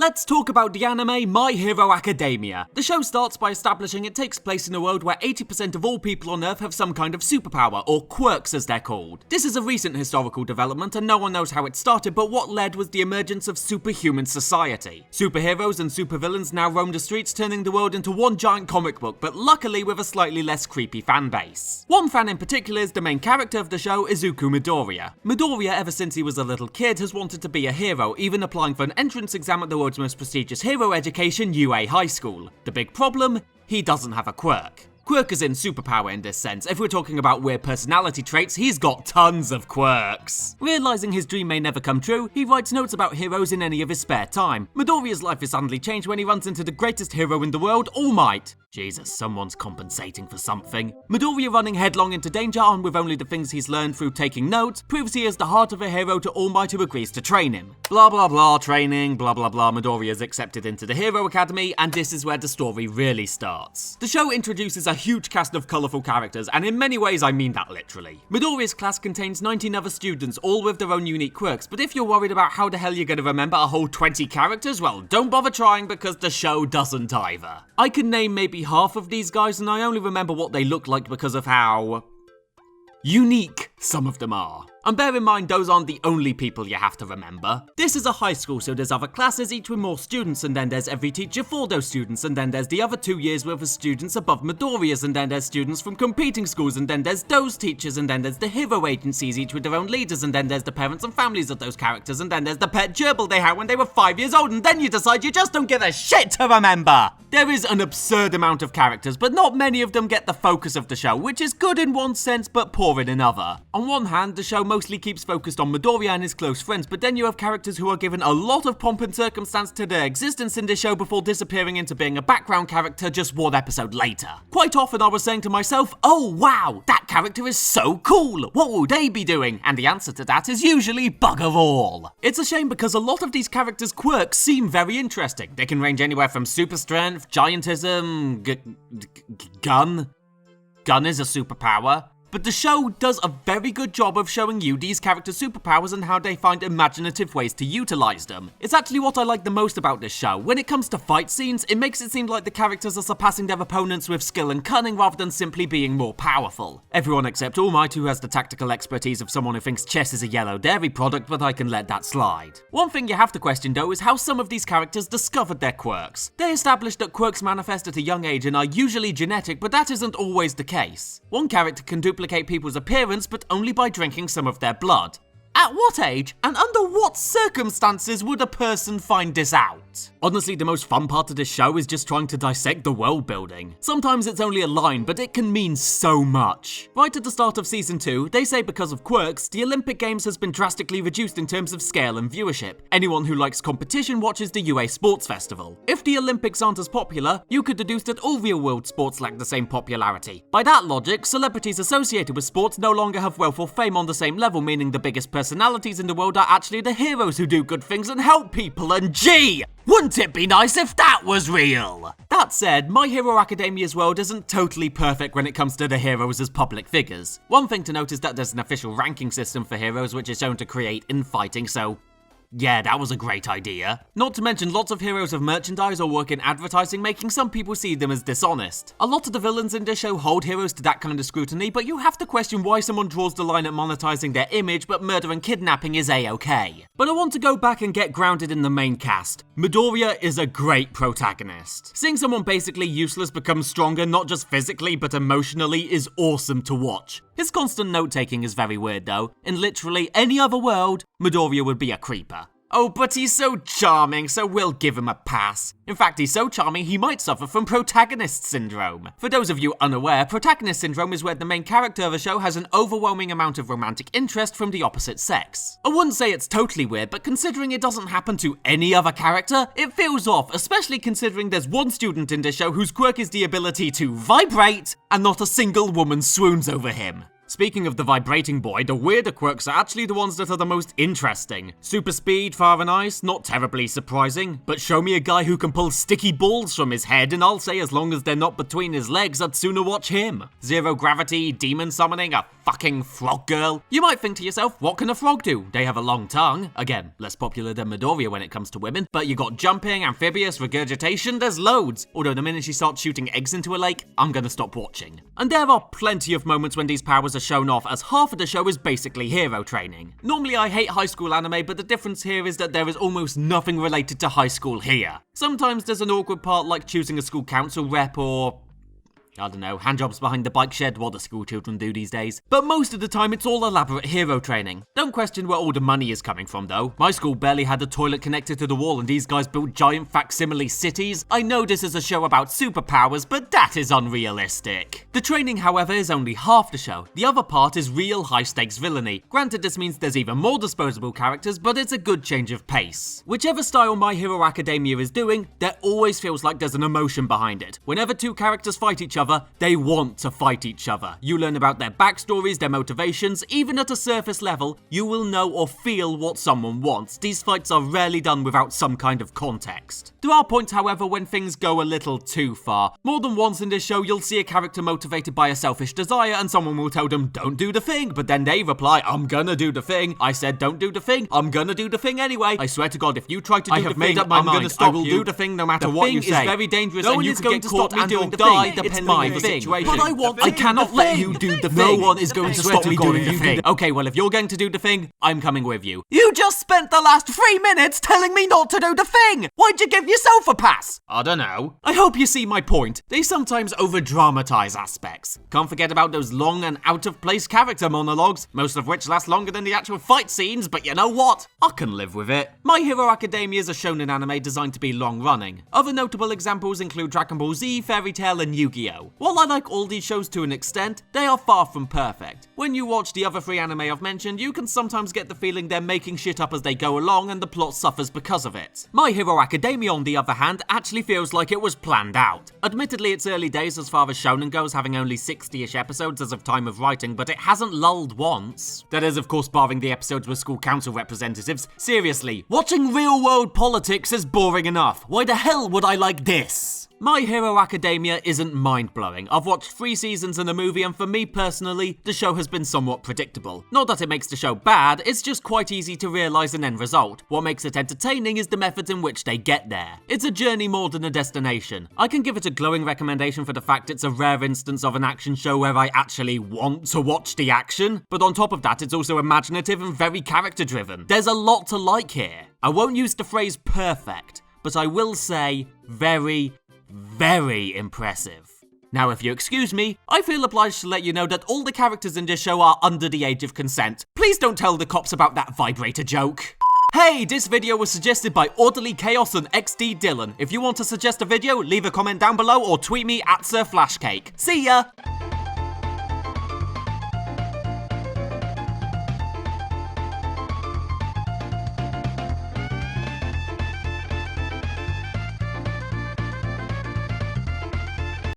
Let's talk about the anime My Hero Academia. The show starts by establishing it takes place in a world where 80% of all people on Earth have some kind of superpower, or quirks as they're called. This is a recent historical development and no one knows how it started, but what led was the emergence of superhuman society. Superheroes and supervillains now roam the streets, turning the world into one giant comic book, but luckily with a slightly less creepy fan base. One fan in particular is the main character of the show, Izuku Midoriya. Midoriya, ever since he was a little kid, has wanted to be a hero, even applying for an entrance exam at the world's most prestigious hero education, UA High School. The big problem? He doesn't have a quirk. Quirk is in superpower in this sense. If we're talking about weird personality traits, he's got tons of quirks. Realizing his dream may never come true, he writes notes about heroes in any of his spare time. Midoriya's life is suddenly changed when he runs into the greatest hero in the world, All Might. Jesus, someone's compensating for something. Midoriya running headlong into danger, armed with only the things he's learned through taking notes, proves he is the heart of a hero to All Might, who agrees to train him. Blah blah blah, training, blah blah blah, Midoriya's accepted into the Hero Academy, and this is where the story really starts. The show introduces a huge cast of colourful characters, and in many ways I mean that literally. Midoriya's class contains 19 other students, all with their own unique quirks, but if you're worried about how the hell you're gonna remember a whole 20 characters, well, don't bother trying because the show doesn't either. I can name maybe half of these guys, and I only remember what they look like because of how unique some of them are. And bear in mind, those aren't the only people you have to remember. This is a high school, so there's other classes, each with more students, and then there's every teacher for those students, and then there's the other 2 years worth of students above Midoriya's, and then there's students from competing schools, and then there's those teachers, and then there's the hero agencies, each with their own leaders, and then there's the parents and families of those characters, and then there's the pet gerbil they had when they were 5 years old, and then you decide you just don't give a shit to remember! There is an absurd amount of characters, but not many of them get the focus of the show, which is good in one sense, but poor in another. On one hand, the show mostly keeps focused on Midoriya and his close friends, but then you have characters who are given a lot of pomp and circumstance to their existence in this show before disappearing into being a background character just one episode later. Quite often I was saying to myself, oh wow, that character is so cool, what will they be doing? And the answer to that is usually bugger all. It's a shame because a lot of these characters' quirks seem very interesting. They can range anywhere from super strength, giantism, gun. Gun is a superpower. But the show does a very good job of showing you these characters' superpowers and how they find imaginative ways to utilize them. It's actually what I like the most about this show. When it comes to fight scenes, it makes it seem like the characters are surpassing their opponents with skill and cunning rather than simply being more powerful. Everyone except All Might, who has the tactical expertise of someone who thinks chess is a yellow dairy product, but I can let that slide. One thing you have to question though is how some of these characters discovered their quirks. They established that quirks manifest at a young age and are usually genetic, but that isn't always the case. One character can duplicate people's appearance, but only by drinking some of their blood. At what age and under what circumstances would a person find this out? Honestly, the most fun part of this show is just trying to dissect the world building. Sometimes it's only a line, but it can mean so much. Right at the start of season 2, they say because of quirks, the Olympic Games has been drastically reduced in terms of scale and viewership. Anyone who likes competition watches the UA Sports Festival. If the Olympics aren't as popular, you could deduce that all real-world sports lack the same popularity. By that logic, celebrities associated with sports no longer have wealth or fame on the same level, meaning the biggest personalities in the world are actually the heroes who do good things and help people, and gee! Wouldn't it be nice if that was real? That said, My Hero Academia's world isn't totally perfect when it comes to the heroes as public figures. One thing to note is that there's an official ranking system for heroes which is shown to create infighting, so yeah, that was a great idea. Not to mention lots of heroes have merchandise or work in advertising, making some people see them as dishonest. A lot of the villains in this show hold heroes to that kind of scrutiny, but you have to question why someone draws the line at monetizing their image, but murder and kidnapping is a-okay. But I want to go back and get grounded in the main cast. Midoriya is a great protagonist. Seeing someone basically useless become stronger, not just physically but emotionally, is awesome to watch. His constant note-taking is very weird though. In literally any other world, Midoriya would be a creeper. Oh, but he's so charming, so we'll give him a pass. In fact, he's so charming he might suffer from protagonist syndrome. For those of you unaware, protagonist syndrome is where the main character of a show has an overwhelming amount of romantic interest from the opposite sex. I wouldn't say it's totally weird, but considering it doesn't happen to any other character, it feels off, especially considering there's one student in this show whose quirk is the ability to vibrate, and not a single woman swoons over him. Speaking of the vibrating boy, the weirder quirks are actually the ones that are the most interesting. Super speed, fire and ice, not terribly surprising, but show me a guy who can pull sticky balls from his head and I'll say as long as they're not between his legs, I'd sooner watch him. Zero gravity, demon summoning, a fucking frog girl. You might think to yourself, what can a frog do? They have a long tongue. Again, less popular than Midoriya when it comes to women, but you got jumping, amphibious, regurgitation, there's loads. Although the minute she starts shooting eggs into a lake, I'm gonna stop watching. And there are plenty of moments when these powers are shown off, as half of the show is basically hero training. Normally I hate high school anime, but the difference here is that there is almost nothing related to high school here. Sometimes there's an awkward part like choosing a school council rep or I don't know, handjobs behind the bike shed, what the school children do these days. But most of the time it's all elaborate hero training. Don't question where all the money is coming from though. My school barely had a toilet connected to the wall and these guys built giant facsimile cities. I know this is a show about superpowers, but that is unrealistic. The training, however, is only half the show. The other part is real high-stakes villainy. Granted, this means there's even more disposable characters, but it's a good change of pace. Whichever style My Hero Academia is doing, there always feels like there's an emotion behind it. Whenever two characters fight each other, they want to fight each other. You learn about their backstories, their motivations. Even at a surface level, you will know or feel what someone wants. These fights are rarely done without some kind of context. There are points, however, when things go a little too far. More than once in this show, you'll see a character motivated by a selfish desire and someone will tell them, don't do the thing, but then they reply, I'm gonna do the thing. I said don't do the thing, I'm gonna do the thing anyway. I swear to God, if you try to do the thing, I have made up my mind. Gonna stop I will do the thing no matter what you say. The thing is very dangerous and you can get caught and you'll die depending on the situation. But I cannot let you do the thing. No one is going to stop me doing the thing. Okay, well, if you're going to do the thing, I'm coming with you. You just spent the last 3 minutes telling me not to do the thing. Why'd you give yourself a pass? I don't know. I hope you see my point. They sometimes over-dramatize aspects. Can't forget about those long and out-of-place character monologues, most of which last longer than the actual fight scenes, but you know what? I can live with it. My Hero Academia is a shonen anime designed to be long-running. Other notable examples include Dragon Ball Z, Fairy Tail, and Yu-Gi-Oh! While I like all these shows to an extent, they are far from perfect. When you watch the other 3 anime I've mentioned, you can sometimes get the feeling they're making shit up as they go along and the plot suffers because of it. My Hero Academia, on the other hand, actually feels like it was planned out. Admittedly, it's early days as far as shonen goes, having only 60-ish episodes as of time of writing, but it hasn't lulled once. That is, of course, barring the episodes with school council representatives. Seriously, watching real-world politics is boring enough. Why the hell would I like this? My Hero Academia isn't mind-blowing. I've watched 3 seasons and a movie, and for me personally, the show has been somewhat predictable. Not that it makes the show bad, it's just quite easy to realise an end result. What makes it entertaining is the methods in which they get there. It's a journey more than a destination. I can give it a glowing recommendation for the fact it's a rare instance of an action show where I actually want to watch the action, but on top of that, it's also imaginative and very character-driven. There's a lot to like here. I won't use the phrase perfect, but I will say very impressive. Now, if you excuse me, I feel obliged to let you know that all the characters in this show are under the age of consent. Please don't tell the cops about that vibrator joke. Hey, this video was suggested by Orderly Chaos and XD Dylan. If you want to suggest a video, leave a comment down below or tweet me at SirFlashCake. See ya!